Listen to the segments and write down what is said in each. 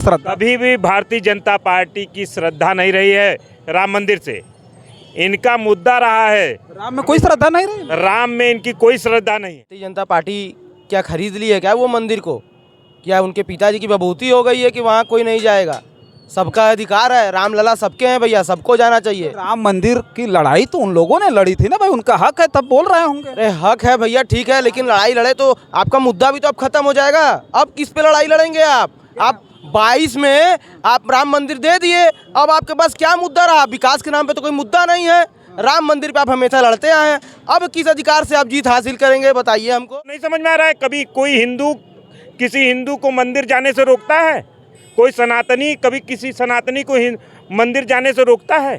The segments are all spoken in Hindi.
श्रद्धा कभी भी भारतीय जनता पार्टी की श्रद्धा नहीं रही है राम मंदिर से। इनका मुद्दा रहा है राम में कोई श्रद्धा नहीं रही। राम में इनकी कोई श्रद्धा नहीं है। भारतीय जनता पार्टी क्या खरीद ली है क्या वो मंदिर को? क्या उनके पिताजी की बभूति हो गई है कि वहाँ कोई नहीं जाएगा? सबका अधिकार है, रामलला सबके हैं भैया, सबको जाना चाहिए। राम मंदिर की लड़ाई तो उन लोगों ने लड़ी थी ना भाई, उनका हक है तब बोल रहे होंगे। अरे हक है भैया, ठीक है, लेकिन लड़ाई लड़े तो आपका मुद्दा भी तो अब खत्म हो जाएगा। अब किस पे लड़ाई लड़ेंगे आप 22 में आप राम मंदिर दे दिए, अब आपके पास क्या मुद्दा रहा? विकास के नाम पे तो कोई मुद्दा नहीं है। राम मंदिर पे आप हमेशा लड़ते आए हैं, अब किस अधिकार से आप जीत हासिल करेंगे बताइए हमको। नहीं समझ में आ रहा है। कभी कोई हिंदू किसी हिंदू को मंदिर जाने से रोकता है? कोई सनातनी कभी किसी सनातनी को मंदिर जाने से रोकता है?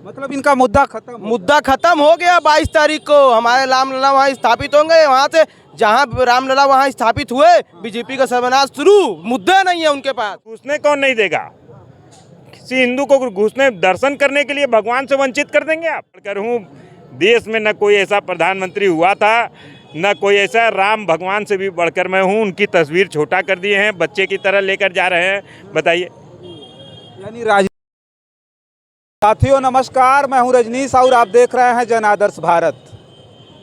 मतलब इनका मुद्दा खत्म हो गया। 22 तारीख को हमारे रामलला वहाँ स्थापित होंगे। वहाँ से जहाँ रामलला वहाँ स्थापित हुए, बीजेपी का सर्वनाश शुरू। मुद्दा नहीं है उनके पास। घुसने कौन नहीं देगा? किसी हिंदू को घुसने दर्शन करने के लिए भगवान से वंचित कर देंगे आप? कहूँ देश में न कोई ऐसा प्रधानमंत्री हुआ था, न कोई ऐसा। राम भगवान से भी बढ़कर मैं हूँ। उनकी तस्वीर छोटा कर दिए हैं, बच्चे की तरह लेकर जा रहे हैं। बताइए। यानी साथियों नमस्कार, मैं हूं रजनीश और आप देख रहे हैं जन आदर्श भारत।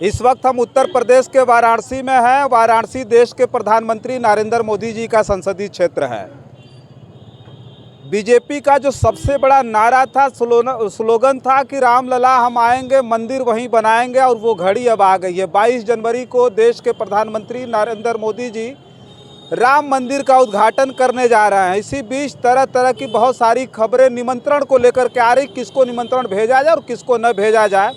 इस वक्त हम उत्तर प्रदेश के वाराणसी में हैं। वाराणसी देश के प्रधानमंत्री नरेंद्र मोदी जी का संसदीय क्षेत्र है। बीजेपी का जो सबसे बड़ा नारा था, स्लोगन था कि रामलला हम आएंगे, मंदिर वहीं बनाएंगे, और वो घड़ी अब आ गई है। 22 जनवरी को देश के प्रधानमंत्री नरेंद्र मोदी जी राम मंदिर का उद्घाटन करने जा रहे हैं। इसी बीच तरह तरह की बहुत सारी खबरें निमंत्रण को लेकर के आ रही, किसको निमंत्रण भेजा जाए और किसको न भेजा जाए।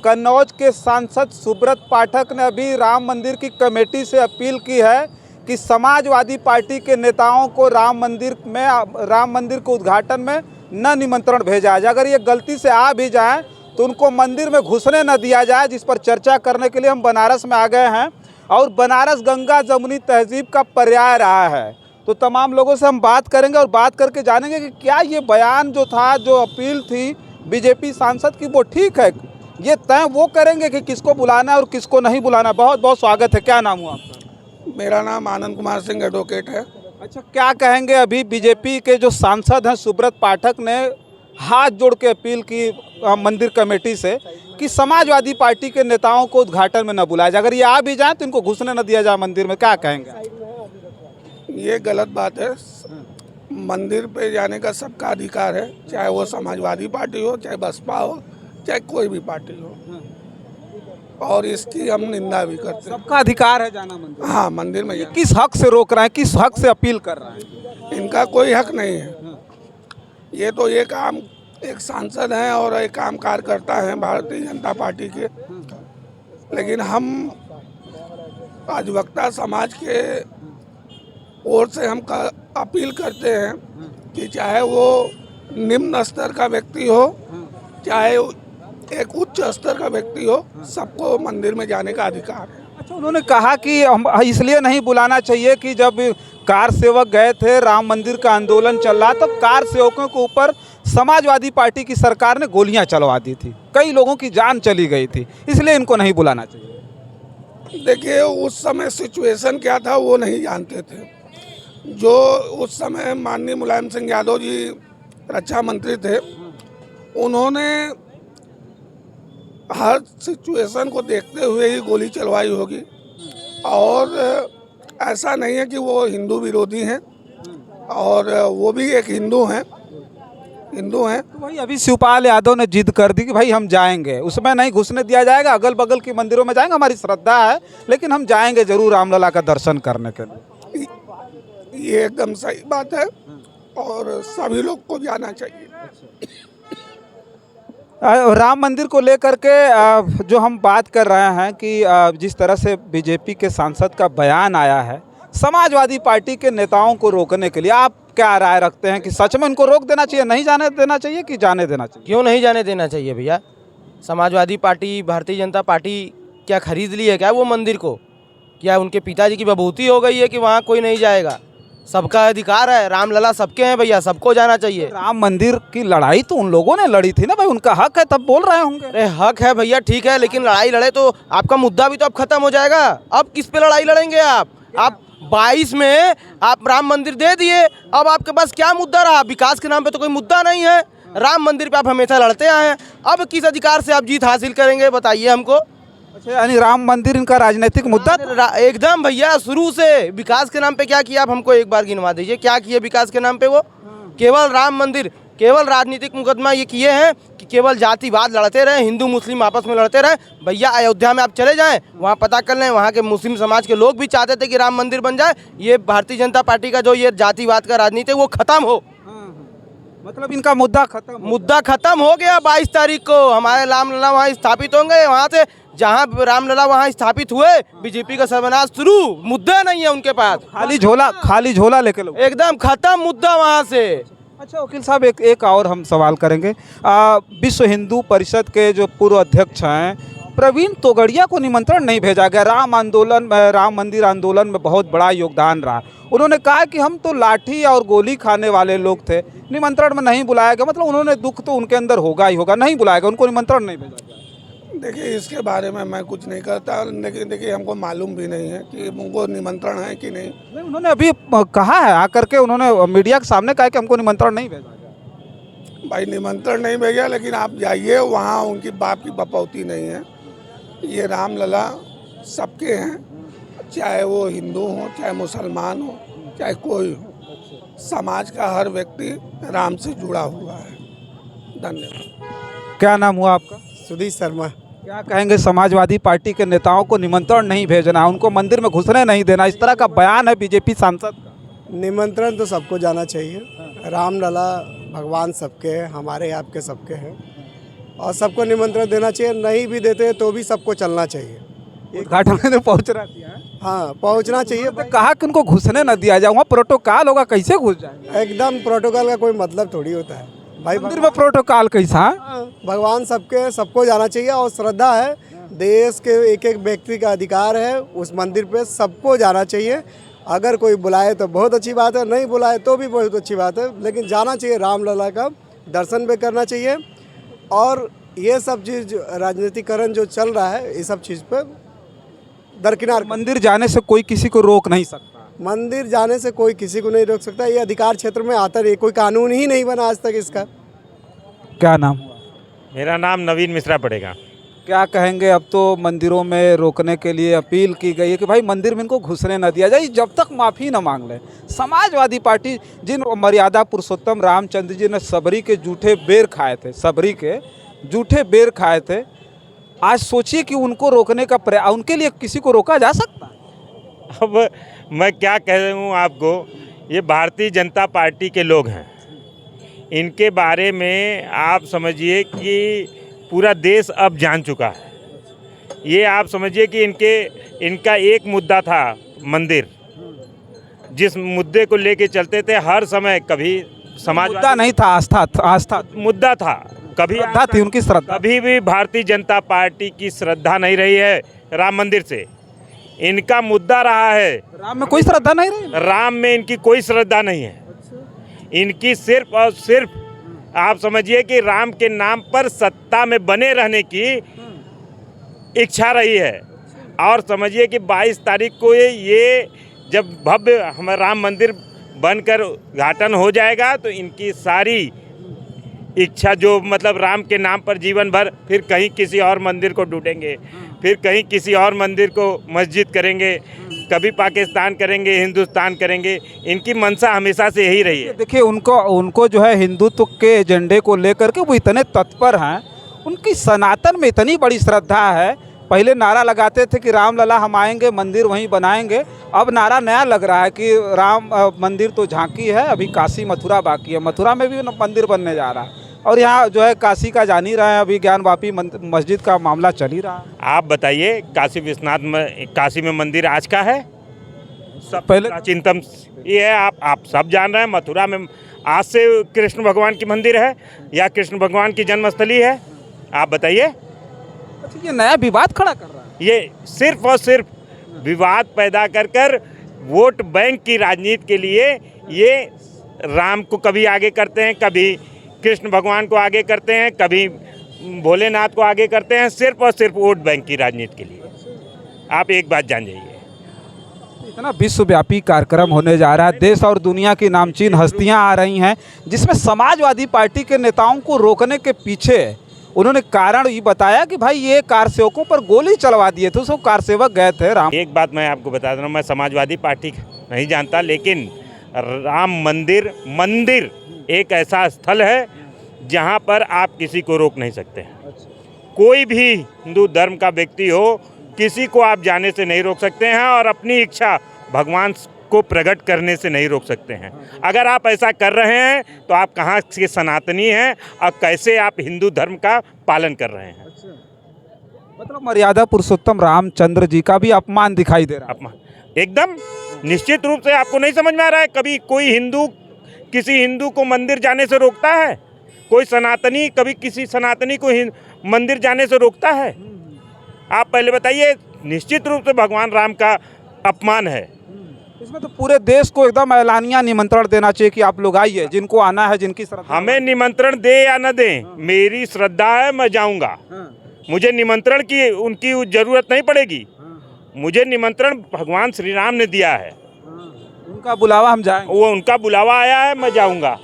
कन्नौज के सांसद सुब्रत पाठक ने अभी राम मंदिर की कमेटी से अपील की है कि समाजवादी पार्टी के नेताओं को राम मंदिर के उद्घाटन में न निमंत्रण भेजा जाए। अगर ये गलती से आ भी जाए तो उनको मंदिर में घुसने न दिया जाए। जिस पर चर्चा करने के लिए हम बनारस में आ गए हैं, और बनारस गंगा जमुनी तहजीब का पर्याय रहा है। तो तमाम लोगों से हम बात करेंगे और बात करके जानेंगे कि क्या ये बयान जो था, जो अपील थी बीजेपी सांसद की, वो ठीक है। ये तय वो करेंगे कि किसको बुलाना है और किसको नहीं बुलाना। बहुत बहुत स्वागत है। क्या नाम हुआ आपका? मेरा नाम आनंद कुमार सिंह एडवोकेट है। अच्छा, क्या कहेंगे? अभी बीजेपी के जो सांसद हैं सुब्रत पाठक ने हाथ जोड़ के अपील की मंदिर कमेटी से कि समाजवादी पार्टी के नेताओं को उद्घाटन में न बुलाया जाए। अगर ये आ भी जाए तो इनको घुसने न दिया जाए मंदिर में। क्या कहेंगे? ये गलत बात है। मंदिर पे जाने का सबका अधिकार है, चाहे वो समाजवादी पार्टी हो, चाहे बसपा हो, चाहे कोई भी पार्टी हो, और इसकी हम निंदा भी करते हैं। सबका अधिकार है जाना मंदिर। हाँ, मंदिर में किस हक से रोक रहे हैं, किस हक से अपील कर रहे हैं? इनका कोई हक नहीं है। ये तो एक सांसद हैं और एक काम कार्यकर्ता हैं भारतीय जनता पार्टी के। लेकिन हम अधिवक्ता समाज के ओर से हम अपील करते हैं कि चाहे वो निम्न स्तर का व्यक्ति हो, चाहे एक उच्च स्तर का व्यक्ति हो, सबको मंदिर में जाने का अधिकार है। अच्छा, उन्होंने कहा कि हम इसलिए नहीं बुलाना चाहिए कि जब कार सेवक गए थे, राम मंदिर का आंदोलन चल रहा, तब कार सेवकों के ऊपर समाजवादी पार्टी की सरकार ने गोलियां चलवा दी थी, कई लोगों की जान चली गई थी, इसलिए इनको नहीं बुलाना चाहिए। देखिए, उस समय सिचुएशन क्या था वो नहीं जानते थे। जो उस समय माननीय मुलायम सिंह यादव जी रक्षा मंत्री थे, उन्होंने हर सिचुएशन को देखते हुए ही गोली चलवाई होगी। और ऐसा नहीं है कि वो हिंदू विरोधी हैं, और वो भी एक हिंदू हैं। तो भाई अभी शिवपाल यादव ने जिद कर दी कि भाई हम जाएंगे, उसमें नहीं घुसने दिया जाएगा, अगल बगल के मंदिरों में जाएंगे, हमारी श्रद्धा है, लेकिन हम जाएंगे जरूर रामलला का दर्शन करने के लिए। ये एकदम सही बात है और सभी लोग को जाना चाहिए। राम मंदिर को लेकर के जो हम बात कर रहे हैं कि जिस तरह से बीजेपी के सांसद का बयान आया है समाजवादी पार्टी के नेताओं को रोकने के लिए, आप क्या राय रखते हैं कि सच में इनको रोक देना चाहिए, नहीं जाने देना चाहिए कि जाने देना चाहिए? क्यों नहीं जाने देना चाहिए भैया? समाजवादी पार्टी, भारतीय जनता पार्टी क्या खरीद ली है क्या वो मंदिर को? क्या उनके पिताजी की बभूति हो गई है कि वहाँ कोई नहीं जाएगा? सबका अधिकार है, रामलला सबके हैं भैया, सबको जाना चाहिए। राम मंदिर की लड़ाई तो उन लोगों ने लड़ी थी ना भाई, उनका हक है तब बोल रहे होंगे। अरे हक है भैया, ठीक है, लेकिन लड़ाई लड़े तो आपका मुद्दा भी तो अब खत्म हो जाएगा। अब किस पे लड़ाई लड़ेंगे आप 22 में आप राम मंदिर दे दिए, अब आपके पास क्या मुद्दा रहा? विकास के नाम पे तो कोई मुद्दा नहीं है। राम मंदिर पे आप हमेशा लड़ते आए हैं, अब किस अधिकार से आप जीत हासिल करेंगे बताइए हमको। अच्छा, यानी राम मंदिर इनका राजनीतिक मुद्दा था? एकदम भैया, शुरू से विकास के नाम पे क्या किया आप हमको एक बार गिनवा दीजिए, क्या किए विकास के नाम पे? वो केवल राम मंदिर, केवल राजनीतिक मुकदमा ये किए हैं कि केवल जातिवाद लड़ते रहे, हिंदू मुस्लिम आपस में लड़ते रहे। भैया अयोध्या में आप चले जाएं, वहाँ पता कर लें, वहाँ के मुस्लिम समाज के लोग भी चाहते थे कि राम मंदिर बन जाए। ये भारतीय जनता पार्टी का जो ये जातिवाद का राजनीति है वो खत्म हो, मतलब इनका मुद्दा खत्म हो गया। 22 तारीख को हमारे रामलला वहाँ स्थापित होंगे, वहाँ से जहाँ रामलला वहाँ स्थापित हुए बीजेपी का सर्वनाश शुरू। मुद्दा नहीं है उनके पास, खाली झोला लेके लोग एकदम खत्म मुद्दा वहाँ से। अच्छा वकील साहब, एक और हम सवाल करेंगे। विश्व हिंदू परिषद के जो पूर्व अध्यक्ष हैं प्रवीण तोगड़िया को निमंत्रण नहीं भेजा गया। राम मंदिर आंदोलन में बहुत बड़ा योगदान रहा। उन्होंने कहा कि हम तो लाठी और गोली खाने वाले लोग थे, निमंत्रण में नहीं बुलाया गया। मतलब उन्होंने दुख तो उनके अंदर होगा ही होगा, नहीं बुलाया गया, उनको निमंत्रण नहीं भेजा गया। देखिए, इसके बारे में मैं कुछ नहीं करता, लेकिन देखिए हमको मालूम भी नहीं है कि उनको निमंत्रण है कि नहीं। उन्होंने अभी कहा है, आकर के उन्होंने मीडिया के सामने कहा कि हमको निमंत्रण नहीं भेजा गया। भाई निमंत्रण नहीं भेजा, लेकिन आप जाइए, वहाँ उनकी बाप की बपौती नहीं है। ये रामलला सबके हैं, चाहे वो हिंदू हो, चाहे मुसलमान हो, चाहे कोई हो। समाज का हर व्यक्ति राम से जुड़ा हुआ है। धन्यवाद। क्या नाम हुआ आपका? सुधीर शर्मा। क्या कहेंगे, समाजवादी पार्टी के नेताओं को निमंत्रण नहीं भेजना, उनको मंदिर में घुसने नहीं देना, इस तरह का बयान है बीजेपी सांसद का। निमंत्रण तो सबको जाना चाहिए। रामलला भगवान सबके हैं, हमारे आपके सबके हैं, और सबको निमंत्रण देना चाहिए। नहीं भी देते तो भी सबको चलना चाहिए। उद्घाटन में पहुँच रहा है, हाँ पहुंचना चाहिए। तो कहा कि उनको घुसने न दिया जाए, वहाँ प्रोटोकॉल होगा, कैसे घुस जाए? एकदम प्रोटोकॉल का कोई मतलब थोड़ी होता है भाई। मंदिर में प्रोटोकॉल कैसा? भगवान सबके, सबको जाना चाहिए, और श्रद्धा है, देश के एक एक व्यक्ति का अधिकार है, उस मंदिर पे सबको जाना चाहिए। अगर कोई बुलाए तो बहुत अच्छी बात है, नहीं बुलाए तो भी बहुत अच्छी बात है, लेकिन जाना चाहिए। रामलला का दर्शन भी करना चाहिए। और ये सब चीज़ राजनीतिकरण जो चल रहा है, ये सब चीज़ पे दरकिनार। मंदिर जाने से कोई किसी को रोक नहीं सकता। मंदिर जाने से कोई किसी को नहीं रोक सकता, ये अधिकार क्षेत्र में आता नहीं, कोई कानून ही नहीं बना आज तक इसका। क्या नाम हुआ? मेरा नाम नवीन मिश्रा पड़ेगा। क्या कहेंगे, अब तो मंदिरों में रोकने के लिए अपील की गई है कि भाई मंदिर में इनको घुसने न दिया जाए जब तक माफ़ी न मांग ले। समाजवादी पार्टी, जिन मर्यादा पुरुषोत्तम रामचंद्र जी ने सबरी के जूठे बेर खाए थे, सबरी के जूठे बेर खाए थे, आज सोचिए कि उनको रोकने का प्रयास, उनके लिए किसी को रोका जा सकता है? अब मैं क्या कह दूँ आपको, ये भारतीय जनता पार्टी के लोग हैं, इनके बारे में आप समझिए कि पूरा देश अब जान चुका है। ये आप समझिए कि इनका एक मुद्दा था मंदिर, जिस मुद्दे को लेके चलते थे हर समय। कभी समाज मुद्दा नहीं था, आस्था मुद्दा था, कभी श्रद्धा थी उनकी, श्रद्धा। कभी भी भारतीय जनता पार्टी की श्रद्धा नहीं रही है राम मंदिर से। इनका मुद्दा रहा है, राम में कोई श्रद्धा नहीं रही। राम में इनकी कोई श्रद्धा नहीं है। इनकी सिर्फ और सिर्फ आप समझिए कि राम के नाम पर सत्ता में बने रहने की इच्छा रही है। और समझिए कि 22 तारीख को ये जब भव्य हमारा राम मंदिर बनकर उद्घाटन हो जाएगा तो इनकी सारी इच्छा, जो मतलब राम के नाम पर जीवन भर फिर कहीं किसी और मंदिर को ढूंढेंगे, फिर कहीं किसी और मंदिर को मस्जिद करेंगे, कभी पाकिस्तान करेंगे, हिंदुस्तान करेंगे। इनकी मंशा हमेशा से यही रही है। देखिए, उनको जो है हिंदुत्व के एजेंडे को लेकर के वो इतने तत्पर हैं, उनकी सनातन में इतनी बड़ी श्रद्धा है। पहले नारा लगाते थे कि रामलला हम आएंगे, मंदिर वहीं बनाएंगे। अब नारा नया लग रहा है कि राम मंदिर तो झांकी है, अभी काशी मथुरा बाकी है, मथुरा में भी मंदिर बनने जा रहा है। और यहाँ जो है काशी का जान ही रहे हैं, अभी ज्ञानवापी मस्जिद का मामला चल ही रहा है। आप बताइए, काशी विश्वनाथ में, काशी में मंदिर आज का है? सब पहले प्राचीनतम ये है, आप सब जान रहे हैं। मथुरा में आज से कृष्ण भगवान की मंदिर है या कृष्ण भगवान की जन्मस्थली है? आप बताइए। अच्छा, ये नया विवाद खड़ा कर रहा है। ये सिर्फ और सिर्फ विवाद पैदा कर कर वोट बैंक की राजनीति के लिए ये राम को कभी आगे करते हैं, कभी कृष्ण भगवान को आगे करते हैं, कभी भोलेनाथ को आगे करते हैं, सिर्फ और सिर्फ वोट बैंक की राजनीति के लिए। आप एक बात जान जाइए। इतना विश्वव्यापी कार्यक्रम होने जा रहा है, देश और दुनिया की नामचीन हस्तियां आ रही हैं, जिसमें समाजवादी पार्टी के नेताओं को रोकने के पीछे उन्होंने कारण ये बताया कि भाई ये कार सेवकों पर गोली चलवा दिए थे, उसको कार सेवक गए थे राम। एक बात मैं आपको बता रहा हूँ, मैं समाजवादी पार्टी नहीं जानता, लेकिन राम मंदिर एक ऐसा स्थल है जहाँ पर आप किसी को रोक नहीं सकते। कोई भी हिंदू धर्म का व्यक्ति हो, किसी को आप जाने से नहीं रोक सकते हैं और अपनी इच्छा भगवान को प्रकट करने से नहीं रोक सकते हैं। अगर आप ऐसा कर रहे हैं तो आप कहाँ के सनातनी हैं और कैसे आप हिंदू धर्म का पालन कर रहे हैं। मतलब मर्यादा पुरुषोत्तम रामचंद्र जी का भी अपमान दिखाई दे रहा है। अपमान एकदम निश्चित रूप से आपको नहीं समझ में आ रहा है। कभी कोई हिंदू किसी हिंदू को मंदिर जाने से रोकता है? कोई सनातनी कभी किसी सनातनी को मंदिर जाने से रोकता है? आप पहले बताइए। निश्चित रूप से भगवान राम का अपमान है। इसमें तो पूरे देश को एकदम ऐलानिया निमंत्रण देना चाहिए कि आप लोग आइए, जिनको आना है, जिनकी श्रद्धा। हमें निमंत्रण दे या न दे, मेरी श्रद्धा है, मैं जाऊंगा। मुझे निमंत्रण की उनकी जरूरत नहीं पड़ेगी। मुझे निमंत्रण भगवान श्री राम ने दिया है, उनका बुलावा हम जाएंगे। वो उनका बुलावा आया है, मैं जाऊंगा।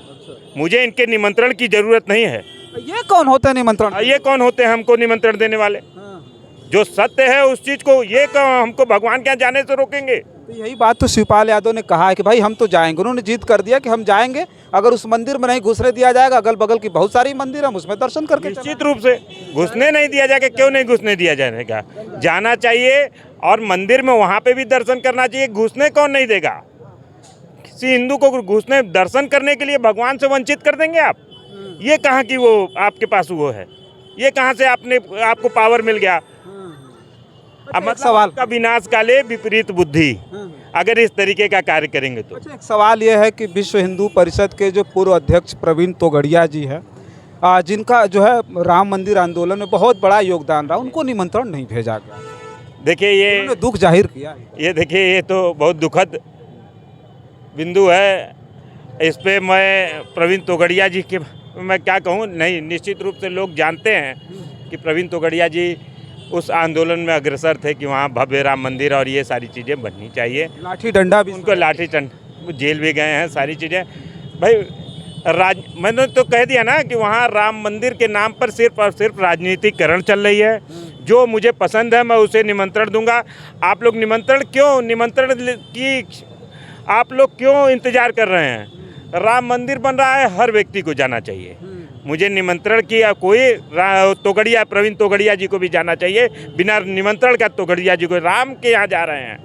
मुझे इनके निमंत्रण की जरूरत नहीं है। ये कौन होते हैं निमंत्रण? ये कौन होते हैं हमको निमंत्रण देने वाले? जो सत्य है उस चीज को ये हमको भगवान के यहाँ जाने से रोकेंगे? तो यही बात तो शिवपाल यादव ने कहा है कि भाई हम तो जाएंगे। उन्होंने जीत कर दिया कि हम जाएंगे। अगर उस मंदिर में नहीं घुसने दिया जाएगा, अगल बगल की बहुत सारी मंदिर हम उसमें दर्शन करके निश्चित रूप से घुसने नहीं दिया जाएगा। क्यों नहीं घुसने दिया जाएगा? जाना चाहिए और मंदिर में वहाँ पे भी दर्शन करना चाहिए। घुसने कौन नहीं देगा? किसी हिंदू को घुसने दर्शन करने के लिए भगवान से वंचित कर देंगे आप? ये कहाँ की वो आपके पास वो है? ये कहाँ से आपको पावर मिल गया? अब मतलब सवाल का विनाश काले विपरीत बुद्धि, अगर इस तरीके का कार्य करेंगे तो। अच्छा, एक सवाल ये है कि विश्व हिंदू परिषद के जो पूर्व अध्यक्ष प्रवीण तोगड़िया जी है, जिनका जो है राम मंदिर आंदोलन में बहुत बड़ा योगदान रहा, उनको निमंत्रण नहीं भेजा गया। देखिए ये दुख जाहिर किया। ये देखिए ये तो बहुत दुखद बिंदु है। इस पे मैं प्रवीण तोगड़िया जी के मैं क्या कहूँ, नहीं, निश्चित रूप से लोग जानते हैं कि प्रवीण तोगड़िया जी उस आंदोलन में अग्रसर थे कि वहाँ भव्य राम मंदिर और ये सारी चीज़ें बननी चाहिए। लाठी डंडा भी उनको लाठी डंडा, जेल भी गए हैं, सारी चीज़ें। भाई मैंने तो कह दिया ना कि वहाँ राम मंदिर के नाम पर सिर्फ और सिर्फ राजनीतिकरण चल रही है। जो मुझे पसंद है मैं उसे निमंत्रण दूंगा। आप लोग निमंत्रण की आप लोग क्यों इंतजार कर रहे हैं? राम मंदिर बन रहा है, हर व्यक्ति को जाना चाहिए। मुझे निमंत्रण किया कोई तोगड़िया, प्रवीण तोगड़िया जी को भी जाना चाहिए। बिना निमंत्रण का तोगड़िया जी को राम के यहाँ जा रहे हैं।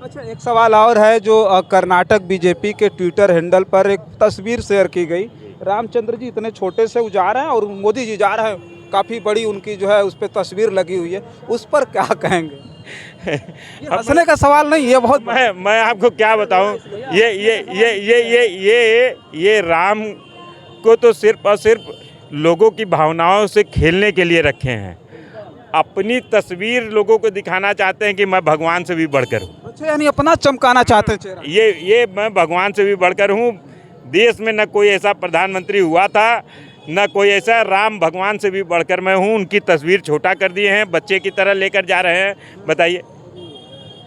अच्छा, एक सवाल और है जो कर्नाटक बीजेपी के ट्विटर हैंडल पर एक तस्वीर शेयर की गई। रामचंद्र जी इतने छोटे से जा रहे हैं और मोदी जी जा रहे हैं, काफ़ी बड़ी उनकी जो है उस पर तस्वीर लगी हुई है, उस पर क्या कहेंगे? हंसने का सवाल नहीं, ये बहुत मैं आपको क्या बताऊं, ये राम को तो सिर्फ और सिर्फ लोगों की भावनाओं से खेलने के लिए रखे हैं। अपनी तस्वीर लोगों को दिखाना चाहते हैं कि मैं भगवान से भी बढ़कर हूँ। अच्छा, यानी अपना चमकाना चाहते हैं चेहरा। ये मैं भगवान से भी बढ़कर हूँ। देश में न कोई ऐसा प्रधानमंत्री हुआ था, न कोई ऐसा, राम भगवान से भी बढ़कर मैं हूँ। उनकी तस्वीर छोटा कर दिए हैं, बच्चे की तरह लेकर जा रहे हैं। बताइए,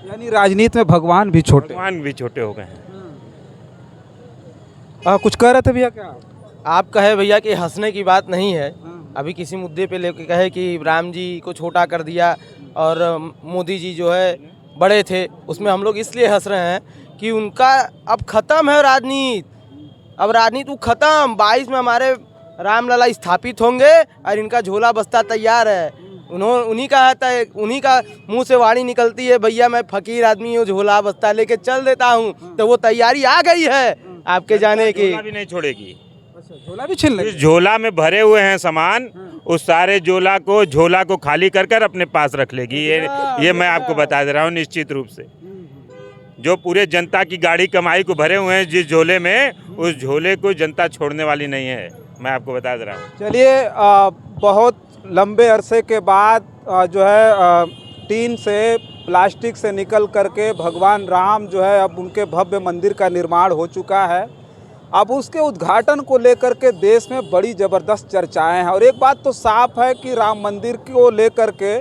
यानी राजनीति में भगवान भी छोटे हो गए हैं। कुछ कह रहे थे भैया? क्या आप कहे भैया कि हंसने की बात नहीं है। अभी किसी मुद्दे पे लेके कहे कि राम जी को छोटा कर दिया और मोदी जी जो है बड़े थे, उसमें हम लोग इसलिए हंस रहे हैं कि उनका अब ख़त्म है राजनीति। अब राजनीति ख़त्म। 22 में हमारे रामलला स्थापित होंगे और इनका झोला बस्ता तैयार है। उन्हीं का मुंह से वाणी निकलती है, भैया मैं फकीर आदमी हूँ, झोला बस्ता लेके चल देता हूँ। तो वो तैयारी आ गई है आपके जाने की। झोला भी नहीं छोड़ेगी। झोला भी छीन ले। इस झोला में भरे हुए हैं सामान, उस सारे झोला को खाली कर अपने पास रख लेगी। ये मैं आपको बता दे रहा हूँ निश्चित रूप से। जो पूरे जनता की गाड़ी कमाई को भरे हुए हैं जिस झोले में, उस झोले को जनता छोड़ने वाली नहीं है, मैं आपको बता दे रहा हूँ। चलिए, बहुत लंबे अरसे के बाद जो है टीन से, प्लास्टिक से निकल करके भगवान राम जो है अब उनके भव्य मंदिर का निर्माण हो चुका है। अब उसके उद्घाटन को लेकर के देश में बड़ी ज़बरदस्त चर्चाएं हैं और एक बात तो साफ है कि राम मंदिर को लेकर के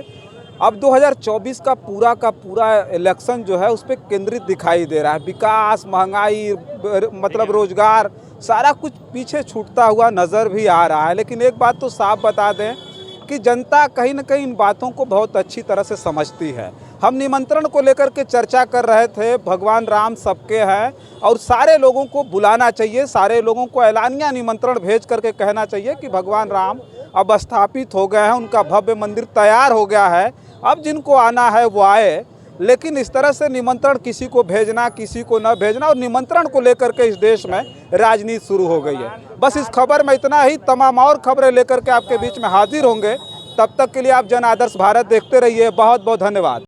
अब 2024 का पूरा इलेक्शन जो है उस पर केंद्रित दिखाई दे रहा है। विकास, महंगाई, मतलब रोजगार, सारा कुछ पीछे छूटता हुआ नज़र भी आ रहा है। लेकिन एक बात तो साफ बता दें कि जनता कहीं न कहीं इन बातों को बहुत अच्छी तरह से समझती है। हम निमंत्रण को लेकर के चर्चा कर रहे थे। भगवान राम सबके हैं और सारे लोगों को बुलाना चाहिए, सारे लोगों को ऐलानिया निमंत्रण भेज करके कहना चाहिए कि भगवान राम अब स्थापित हो गए हैं, उनका भव्य मंदिर तैयार हो गया है, अब जिनको आना है वो आए। लेकिन इस तरह से निमंत्रण किसी को भेजना, किसी को न भेजना, और निमंत्रण को लेकर के इस देश में राजनीति शुरू हो गई है। बस इस खबर में इतना ही। तमाम और खबरें लेकर के आपके बीच में हाजिर होंगे। तब तक के लिए आप जन आदर्श भारत देखते रहिए। बहुत बहुत धन्यवाद।